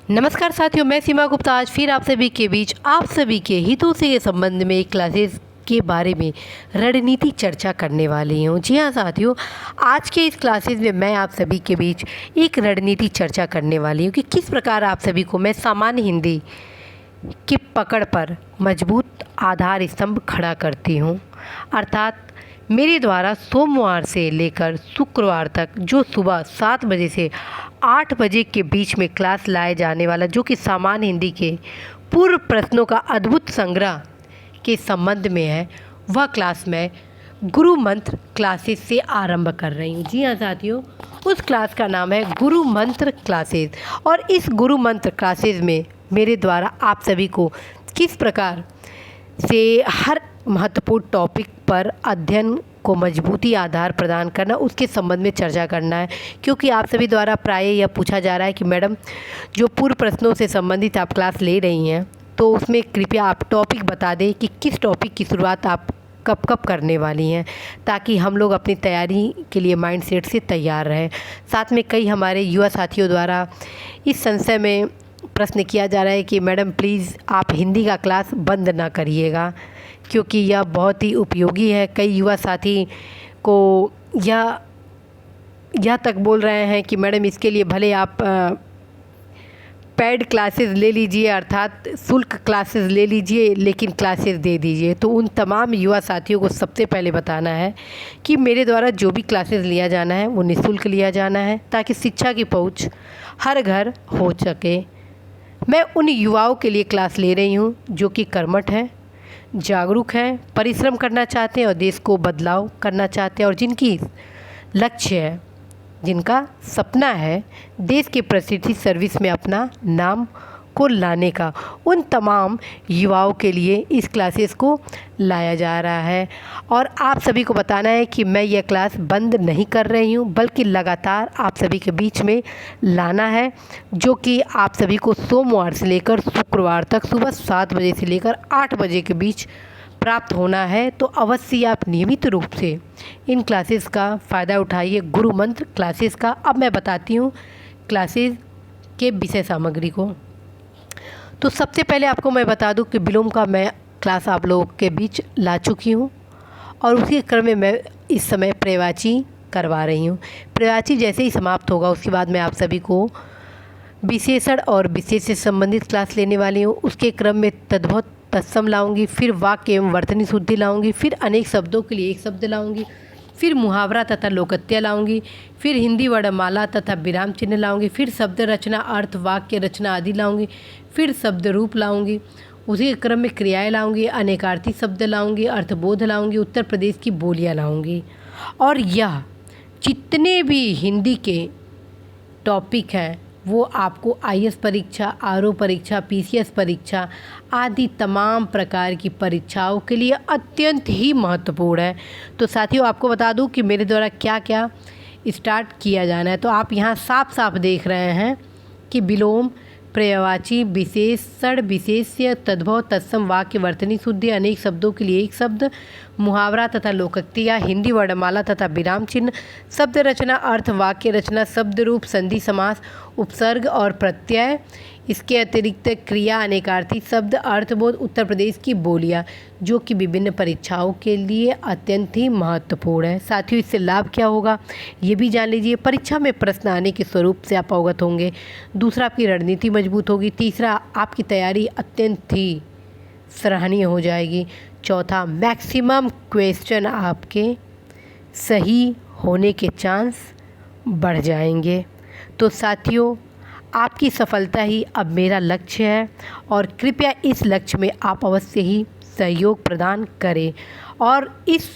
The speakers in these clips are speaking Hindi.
नमस्कार साथियों, मैं सीमा गुप्ता आज फिर आप सभी के बीच आप सभी के हितों से संबंध में क्लासेस के बारे में रणनीति चर्चा करने वाली हूँ। जी हाँ साथियों, आज के इस क्लासेस में मैं आप सभी के बीच एक रणनीति चर्चा करने वाली हूँ कि किस प्रकार आप सभी को मैं सामान्य हिंदी की पकड़ पर मजबूत आधार स्तंभ खड़ा करती हूँ। अर्थात मेरे द्वारा सोमवार से लेकर शुक्रवार तक जो सुबह 7 बजे से 8 बजे के बीच में क्लास लाए जाने वाला, जो कि सामान्य हिंदी के पूर्व प्रश्नों का अद्भुत संग्रह के संबंध में है, वह क्लास मैं गुरु मंत्र क्लासेस से आरंभ कर रही हूँ। जी हाँ साथियों, उस क्लास का नाम है गुरु मंत्र क्लासेस। और इस गुरु मंत्र क्लासेस में मेरे द्वारा आप सभी को किस प्रकार से हर महत्वपूर्ण टॉपिक पर अध्ययन को मजबूती आधार प्रदान करना, उसके संबंध में चर्चा करना है। क्योंकि आप सभी द्वारा प्राय यह पूछा जा रहा है कि मैडम, जो पूर्व प्रश्नों से संबंधित आप क्लास ले रही हैं, तो उसमें कृपया आप टॉपिक बता दें कि किस टॉपिक की शुरुआत आप कब कब करने वाली हैं, ताकि हम लोग अपनी तैयारी के लिए माइंड सेट से तैयार रहें। साथ में कई हमारे युवा साथियों द्वारा इस संशय में प्रश्न किया जा रहा है कि मैडम प्लीज़ आप हिंदी का क्लास बंद ना करिएगा, क्योंकि यह बहुत ही उपयोगी है। कई युवा साथी को यह तक बोल रहे हैं कि मैडम इसके लिए भले आप पेड क्लासेस ले लीजिए, अर्थात शुल्क क्लासेस ले लीजिए, लेकिन क्लासेस दे दीजिए। तो उन तमाम युवा साथियों को सबसे पहले बताना है कि मेरे द्वारा जो भी क्लासेस लिया जाना है वो निःशुल्क लिया जाना है, ताकि शिक्षा की पहुंच हर घर हो सके। मैं उन युवाओं के लिए क्लास ले रही हूं जो कि कर्मठ हैं, जागरूक हैं, परिश्रम करना चाहते हैं और देश को बदलाव करना चाहते हैं, और जिनकी लक्ष्य है, जिनका सपना है देश के प्रसिद्धि सर्विस में अपना नाम को लाने का, उन तमाम युवाओं के लिए इस क्लासेस को लाया जा रहा है। और आप सभी को बताना है कि मैं यह क्लास बंद नहीं कर रही हूँ, बल्कि लगातार आप सभी के बीच में लाना है, जो कि आप सभी को सोमवार से लेकर शुक्रवार तक सुबह 7 बजे से लेकर 8 बजे के बीच प्राप्त होना है। तो अवश्य आप नियमित रूप से इन क्लासेस का फ़ायदा उठाइए, गुरु मंत्र क्लासेस का। अब मैं बताती हूँ क्लासेस के विषय सामग्री को। तो सबसे पहले आपको मैं बता दूं कि विलोम का मैं क्लास आप लोगों के बीच ला चुकी हूं, और उसी क्रम में मैं इस समय पर्यायवाची करवा रही हूं। पर्यायवाची जैसे ही समाप्त होगा, उसके बाद मैं आप सभी को विशेषण और विशेष से संबंधित क्लास लेने वाली हूं। उसके क्रम में तद्भव तत्सम लाऊंगी, फिर वाक्य एवं वर्तनी शुद्धि लाऊंगी, फिर अनेक शब्दों के लिए एक शब्द लाऊंगी, फिर मुहावरा तथा लोकत्य लाऊंगी, फिर हिंदी वर्णमाला तथा विराम चिन्ह लाऊंगी, फिर शब्द रचना, अर्थ, वाक्य रचना आदि लाऊंगी, फिर शब्द रूप लाऊंगी। उसी क्रम में क्रियाएं लाऊंगी, अनेकार्थी शब्द लाऊंगी, अर्थबोध लाऊंगी, उत्तर प्रदेश की बोलियां लाऊंगी। और यह जितने भी हिंदी के टॉपिक हैं वो आपको आईएएस परीक्षा, आरओ परीक्षा, पीसीएस परीक्षा आदि तमाम प्रकार की परीक्षाओं के लिए अत्यंत ही महत्वपूर्ण है। तो साथियों, आपको बता दूं कि मेरे द्वारा क्या क्या स्टार्ट किया जाना है। तो आप यहाँ साफ साफ देख रहे हैं कि विलोम, पर्यायवाची, विशेषण, विशेष्य, तद्भव, तत्सम, वाक्य, वर्तनी शुद्धि, अनेक शब्दों के लिए एक शब्द, मुहावरा तथा लोकोक्तियाँ, हिंदी वर्णमाला तथा विराम चिन्ह, शब्द रचना, अर्थ, वाक्य रचना, शब्द रूप, संधि, समास, उपसर्ग और प्रत्यय, इसके अतिरिक्त क्रिया, अनेकार्थी शब्द, अर्थबोध, उत्तर प्रदेश की बोलियां, जो कि विभिन्न परीक्षाओं के लिए अत्यंत ही महत्वपूर्ण है। साथियों, इससे लाभ क्या होगा ये भी जान लीजिए। परीक्षा में प्रश्न आने के स्वरूप से आप अवगत होंगे। दूसरा, आपकी रणनीति मजबूत होगी। तीसरा, आपकी तैयारी अत्यंत ही सराहनीय हो जाएगी। चौथा, मैक्सिमम क्वेश्चन आपके सही होने के चांस बढ़ जाएंगे। तो साथियों, आपकी सफलता ही अब मेरा लक्ष्य है, और कृपया इस लक्ष्य में आप अवश्य ही सहयोग प्रदान करें, और इस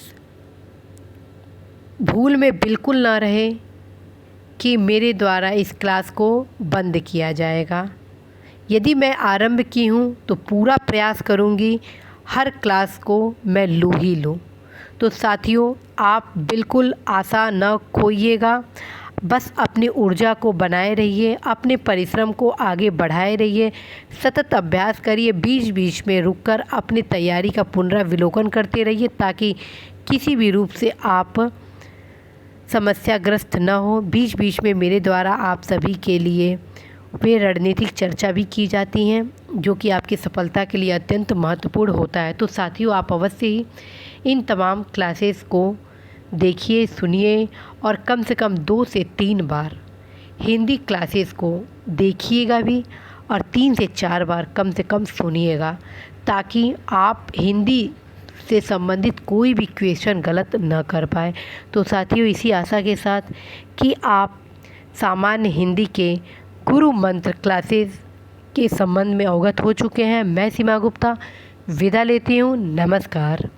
भूल में बिल्कुल ना रहे कि मेरे द्वारा इस क्लास को बंद किया जाएगा। यदि मैं आरंभ की हूँ तो पूरा प्रयास करूँगी हर क्लास को मैं लूँ ही लूँ। तो साथियों, आप बिल्कुल आशा न खोइएगा, बस अपनी ऊर्जा को बनाए रहिए, अपने परिश्रम को आगे बढ़ाए रहिए, सतत अभ्यास करिए, बीच बीच में रुककर अपनी तैयारी का पुनरावलोकन करते रहिए, ताकि किसी भी रूप से आप समस्याग्रस्त न हो। बीच बीच में मेरे द्वारा आप सभी के लिए वे रणनीतिक चर्चा भी की जाती हैं, जो कि आपकी सफलता के लिए अत्यंत महत्वपूर्ण होता है। तो साथियों, आप अवश्य ही इन तमाम क्लासेस को देखिए, सुनिए और कम से कम 2 से 3 बार हिंदी क्लासेस को देखिएगा भी और 3 से 4 बार कम से कम सुनिएगा, ताकि आप हिंदी से संबंधित कोई भी क्वेश्चन गलत न कर पाए। तो साथियों, इसी आशा के साथ कि आप सामान्य हिंदी के गुरु मंत्र क्लासेस के संबंध में अवगत हो चुके हैं, मैं सीमा गुप्ता विदा लेती हूँ। नमस्कार।